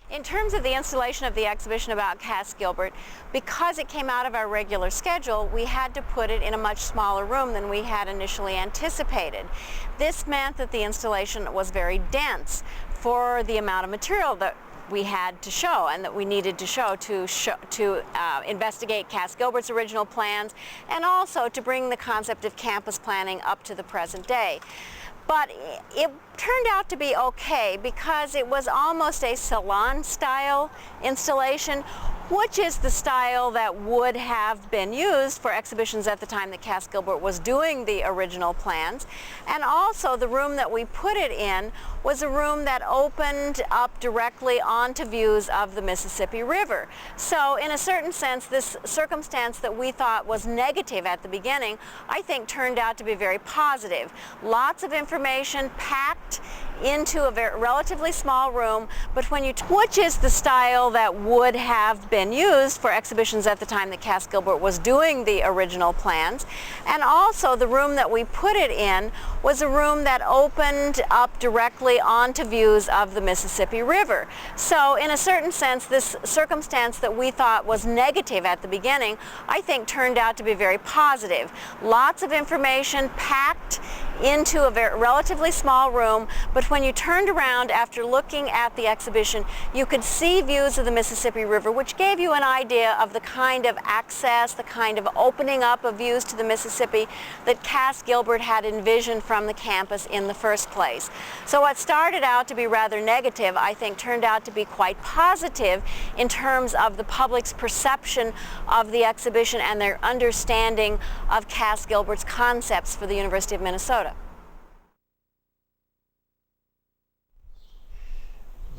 In terms of the installation of the exhibition about Cass Gilbert, because it came out of our regular schedule, we had to put it in a much smaller room than we had initially anticipated. This meant that the installation was very dense for the amount of material that we had to show and that we needed to show to investigate Cass Gilbert's original plans and also to bring the concept of campus planning up to the present day. But it turned out to be okay because it was almost a salon-style installation, which is the style that would have been used for exhibitions at the time that Cass Gilbert was doing the original plans. And also the room that we put it in was a room that opened up directly onto views of the Mississippi River. So in a certain sense, this circumstance that we thought was negative at the beginning, I think turned out to be very positive. Lots of information packed into a relatively small room, but which is the style that would have been used for exhibitions at the time that Cass Gilbert was doing the original plans. And also the room that we put it in was a room that opened up directly onto views of the Mississippi River. So in a certain sense, this circumstance that we thought was negative at the beginning, I think turned out to be very positive. Lots of information packed into a relatively small room, but when you turned around after looking at the exhibition, you could see views of the Mississippi River, which gave you an idea of the kind of access, the kind of opening up of views to the Mississippi that Cass Gilbert had envisioned from the campus in the first place. So what started out to be rather negative, I think, turned out to be quite positive in terms of the public's perception of the exhibition and their understanding of Cass Gilbert's concepts for the University of Minnesota.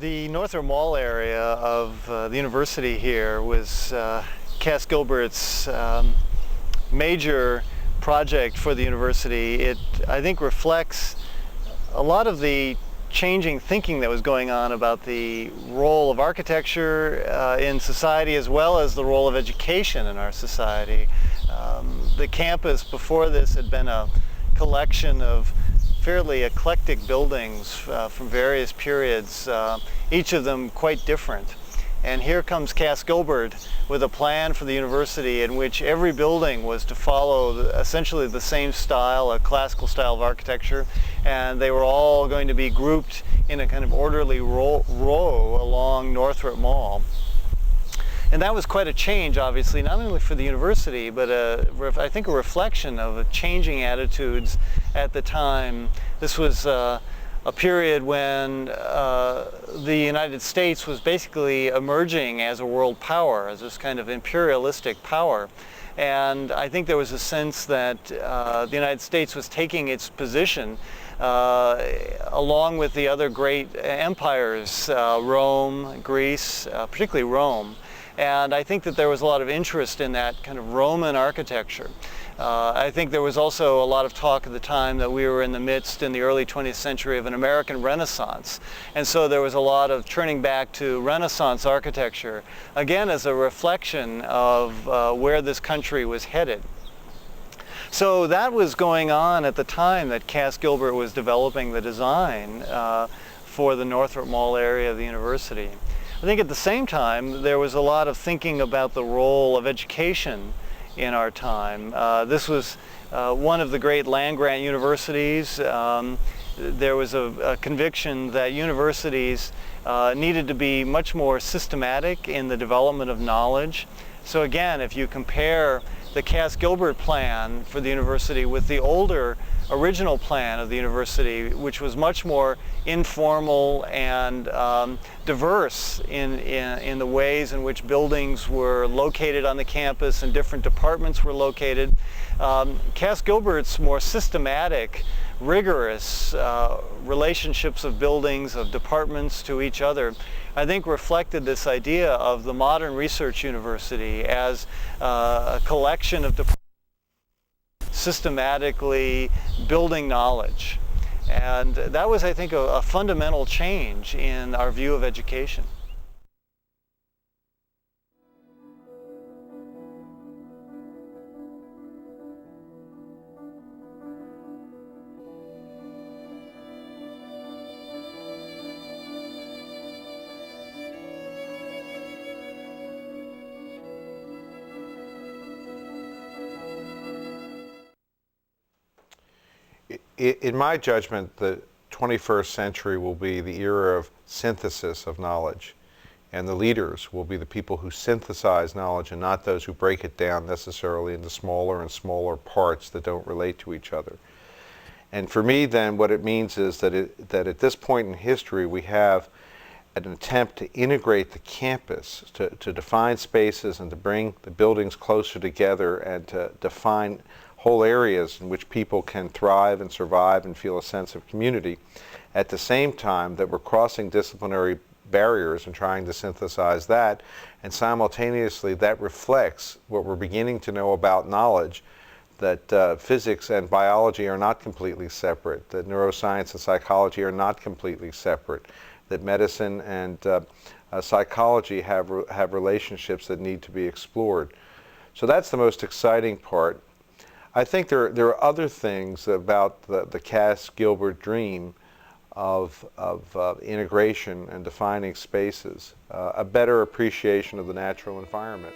The Northrop Mall area of the university here was Cass Gilbert's major project for the university. It, I think, reflects a lot of the changing thinking that was going on about the role of architecture in society as well as the role of education in our society. The campus before this had been a collection of fairly eclectic buildings from various periods, each of them quite different. And here comes Cass Gilbert with a plan for the university in which every building was to follow essentially the same style, a classical style of architecture, and they were all going to be grouped in a kind of orderly row along Northrop Mall. And that was quite a change, obviously, not only for the university, but I think a reflection of changing attitudes at the time. This was a period when the United States was basically emerging as a world power, as this kind of imperialistic power. And I think there was a sense that the United States was taking its position along with the other great empires, Rome, Greece, particularly Rome. And I think that there was a lot of interest in that kind of Roman architecture. I think there was also a lot of talk at the time that we were in the midst, in the early 20th century, of an American Renaissance. And so there was a lot of turning back to Renaissance architecture, again as a reflection of where this country was headed. So that was going on at the time that Cass Gilbert was developing the design for the Northrop Mall area of the university. I think at the same time there was a lot of thinking about the role of education in our time. This was one of the great land-grant universities. There was a conviction that universities needed to be much more systematic in the development of knowledge. So again, if you compare the Cass Gilbert plan for the university with the older original plan of the university, which was much more informal and diverse in the ways in which buildings were located on the campus and different departments were located. Cass Gilbert's more systematic, rigorous relationships of buildings, of departments to each other, I think reflected this idea of the modern research university as a collection of departments systematically building knowledge. And that was, I think, a fundamental change in our view of education. In my judgment, the 21st century will be the era of synthesis of knowledge, and the leaders will be the people who synthesize knowledge and not those who break it down necessarily into smaller and smaller parts that don't relate to each other. And for me then, what it means is that at this point in history we have an attempt to integrate the campus, to define spaces and to bring the buildings closer together and to define whole areas in which people can thrive and survive and feel a sense of community, at the same time that we're crossing disciplinary barriers and trying to synthesize that, and simultaneously that reflects what we're beginning to know about knowledge, that physics and biology are not completely separate, that neuroscience and psychology are not completely separate, that medicine and psychology have relationships that need to be explored. So that's the most exciting part. I think there are other things about the Cass-Gilbert dream of integration and defining spaces, a better appreciation of the natural environment.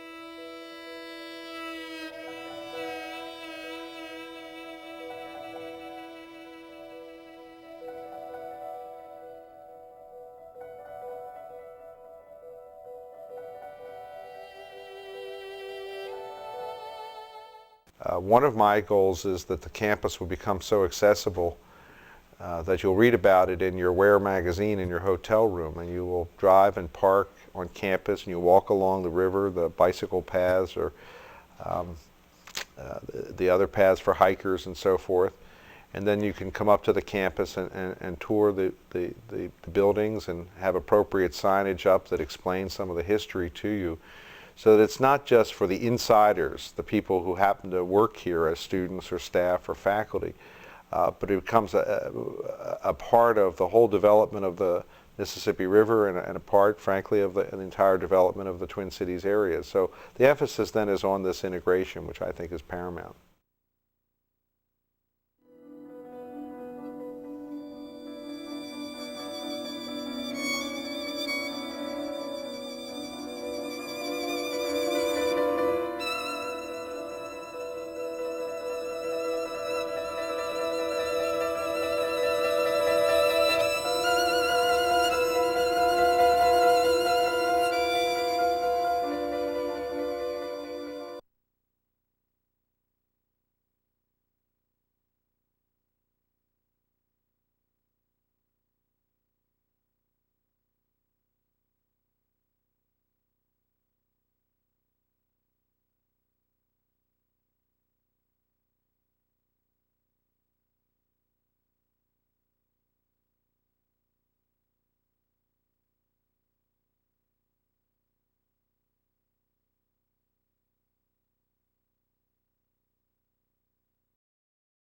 One of my goals is that the campus will become so accessible that you'll read about it in your Where magazine in your hotel room, and you will drive and park on campus and you walk along the river, the bicycle paths, or the other paths for hikers and so forth. And then you can come up to the campus and tour the buildings and have appropriate signage up that explains some of the history to you, so that it's not just for the insiders, the people who happen to work here as students or staff or faculty, but it becomes a part of the whole development of the Mississippi River and a part, frankly, of the entire development of the Twin Cities area. So the emphasis then is on this integration, which I think is paramount.